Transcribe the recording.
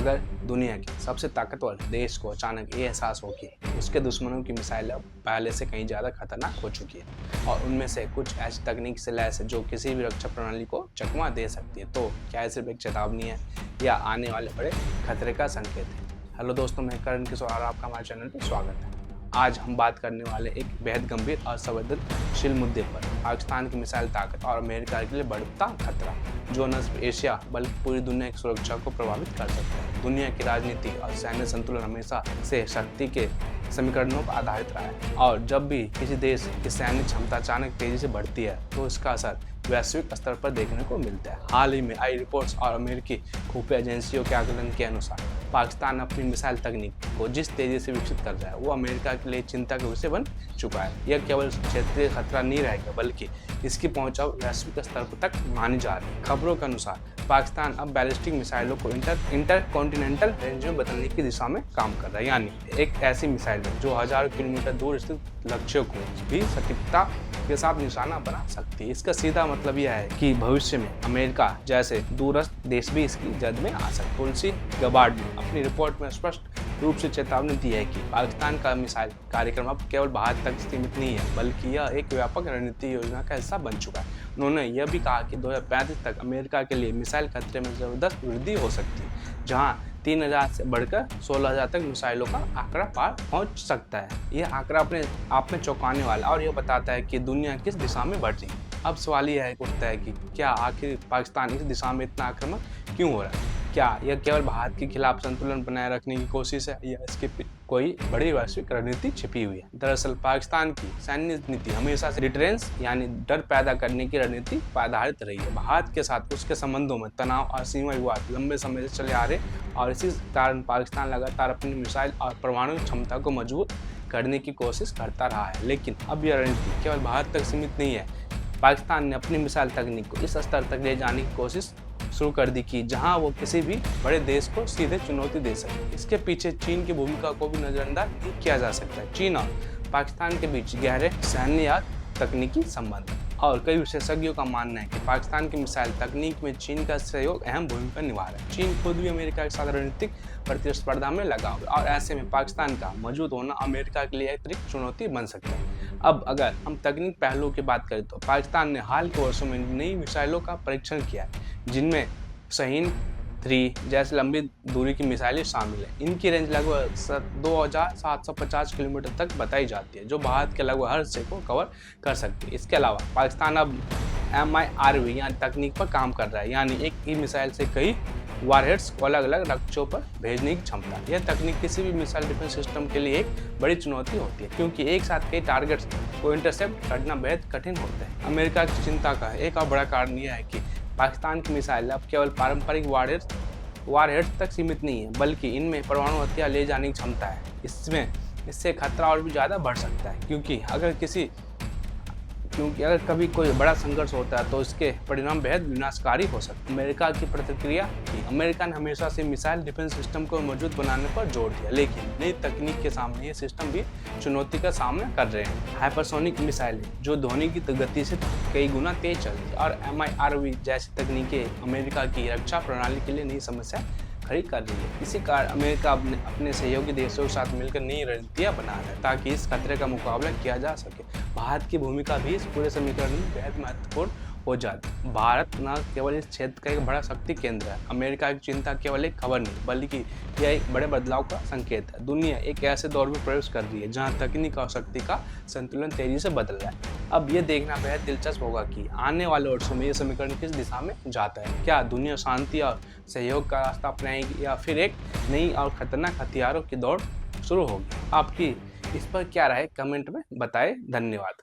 अगर दुनिया के सबसे ताकतवर देश को अचानक ये एहसास हो कि उसके दुश्मनों की मिसाइल अब पहले से कहीं ज़्यादा खतरनाक हो चुकी है और उनमें से कुछ ऐसी तकनीक से लैस है जो किसी भी रक्षा प्रणाली को चकमा दे सकती है, तो क्या ये सिर्फ एक चेतावनी है या आने वाले बड़े खतरे का संकेत है? हेलो दोस्तों, मैं करण किशोर और आपका हमारे चैनल पर स्वागत है। आज हम बात करने वाले एक बेहद गंभीर और संवेदनशील मुद्दे पर, पाकिस्तान की मिसाइल ताकत और अमेरिका के लिए बढ़ता खतरा, जो न सिर्फ एशिया बल्कि पूरी दुनिया की सुरक्षा को प्रभावित कर सकता है। दुनिया की राजनीति और सैन्य संतुलन हमेशा से शक्ति के समीकरणों पर आधारित रहा है, और जब भी किसी देश की सैन्य क्षमता अचानक तेजी से बढ़ती है तो इसका असर वैश्विक स्तर पर देखने को मिलता है। हाल ही में आई रिपोर्ट्स और अमेरिकी खुफिया एजेंसियों के आकलन के अनुसार पाकिस्तान अपनी मिसाइल तकनीक को जिस तेजी से विकसित कर रहा है वो अमेरिका के लिए चिंता का विषय बन चुका है। यह केवल क्षेत्रीय खतरा नहीं रहेगा बल्कि इसकी पहुंच अब वैश्विक स्तर तक मानी जा रही है। खबरों के अनुसार पाकिस्तान अब बैलिस्टिक मिसाइलों को इंटरकॉन्टिनेंटल रेंज में बदलने की दिशा में काम कर रहा है, यानी एक ऐसी मिसाइल है जो हजारों किलोमीटर दूर स्थित लक्ष्यों को भी सटीकता के साथ निशाना बना सकती है। इसका सीधा मतलब यह है कि भविष्य में अमेरिका जैसे दूरस्थ देश भी इसकी जद में आ सकते। तुलसी गबार्ड ने अपनी रिपोर्ट में स्पष्ट रूप से चेतावनी दी है कि पाकिस्तान का मिसाइल कार्यक्रम अब केवल भारत तक सीमित नहीं है बल्कि यह एक व्यापक रणनीतिक योजना का हिस्सा बन चुका है। उन्होंने यह भी कहा कि 2035 तक अमेरिका के लिए मिसाइल खतरे में जबरदस्त वृद्धि हो सकती है, जहां 3000 से बढ़कर 16000 तक मिसाइलों का आंकड़ा पार पहुंच सकता है। यह आंकड़ा अपने आप में चौंकाने वाला और यह बताता है कि दुनिया किस दिशा में बढ़ रही है। अब सवाल यह उठता है कि क्या आखिर पाकिस्तान इस दिशा में इतना आक्रामक क्यों हो रहा है? क्या यह केवल भारत के खिलाफ संतुलन बनाए रखने की कोशिश है या इसके कोई बड़ी वैश्विक रणनीति छिपी हुई है? दरअसल पाकिस्तान की सैन्य नीति हमेशा से डिटरेंस यानी डर पैदा करने की रणनीति पर आधारित रही है। भारत के साथ उसके संबंधों में तनाव और सीमा विवाद लंबे समय से चले आ रहे और इसी कारण पाकिस्तान लगातार अपनी मिसाइल और परमाणु क्षमता को मजबूत करने की कोशिश करता रहा है। लेकिन अब यह रणनीति केवल भारत तक सीमित नहीं है। पाकिस्तान ने अपनी मिसाइल तकनीक को इस स्तर तक ले जाने की कोशिश शुरू कर दी कि जहां वो किसी भी बड़े देश को सीधे चुनौती दे सके। इसके पीछे चीन की भूमिका को भी नजरअंदाज नहीं किया जा सकता। चीन और पाकिस्तान के बीच गहरे सैन्य या तकनीकी संबंध और कई विशेषज्ञों का मानना है कि पाकिस्तान की मिसाइल तकनीक में चीन का सहयोग अहम भूमिका निभा रहा है। चीन खुद भी अमेरिका के साथ रणनीतिक प्रतिस्पर्धा में लगा हुआ और ऐसे में पाकिस्तान का मौजूद होना अमेरिका के लिए अतिरिक्त चुनौती बन सकता है। अब अगर हम तकनीक पहलुओं की बात करें तो पाकिस्तान ने हाल के वर्षों में नई मिसाइलों का परीक्षण किया है, जिनमें शाहीन 3 जैसे लंबी दूरी की मिसाइलें शामिल हैं। इनकी रेंज लगभग 2750 किलोमीटर तक बताई जाती है, जो भारत के लगभग हर हिस्से को कवर कर सकती है। इसके अलावा पाकिस्तान अब MIRV यानी तकनीक पर काम कर रहा है, यानी एक ही मिसाइल से कई वारहेड्स को अलग अलग लक्ष्यों पर भेजने की क्षमता। यह तकनीक किसी भी मिसाइल डिफेंस सिस्टम के लिए एक बड़ी चुनौती होती है, क्योंकि एक साथ कई टारगेट्स को इंटरसेप्ट करना बेहद कठिन होता है। अमेरिका की चिंता का एक और बड़ा कारण यह है कि पाकिस्तान की मिसाइल अब केवल पारंपरिक वारहेड्स तक सीमित नहीं है बल्कि इनमें परमाणु हथियार ले जाने की क्षमता है। इससे खतरा और भी ज़्यादा बढ़ सकता है, क्योंकि अगर कभी कोई बड़ा संघर्ष होता है तो इसके परिणाम बेहद विनाशकारी हो सकते हैं। अमेरिका की प्रतिक्रिया थी। अमेरिका ने हमेशा से मिसाइल डिफेंस सिस्टम को मजबूत बनाने पर जोर दिया, लेकिन नई तकनीक के सामने ये सिस्टम भी चुनौती का सामना कर रहे हैं। हाइपरसोनिक मिसाइलें जो ध्वनि की गति से कई गुना तेज चलती है और MIRV जैसी तकनीकें अमेरिका की रक्षा प्रणाली के लिए नई समस्या खड़ी कर रही है। इसी कारण अमेरिका अपने सहयोगी देशों के साथ मिलकर नई रणनीतियां बना रहा है ताकि इस खतरे का मुकाबला किया जा सके। भारत की भूमिका भी इस पूरे समीकरण में बेहद महत्वपूर्ण हो जाती है। भारत न केवल इस क्षेत्र का एक बड़ा शक्ति केंद्र है। अमेरिका की चिंता केवल एक खबर नहीं बल्कि यह एक बड़े बदलाव का संकेत है। दुनिया एक ऐसे दौर में प्रवेश कर रही है जहां तकनीक और शक्ति का संतुलन तेजी से बदल रहा है। अब यह देखना बेहद दिलचस्प होगा कि आने वाले वर्षों में यह समीकरण किस दिशा में जाता है। क्या दुनिया शांति और सहयोग का रास्ता अपनाएगी या फिर एक नई और खतरनाक हथियारों की दौड़ शुरू होगी? आपकी इस पर क्या राय कमेंट में बताएं। धन्यवाद।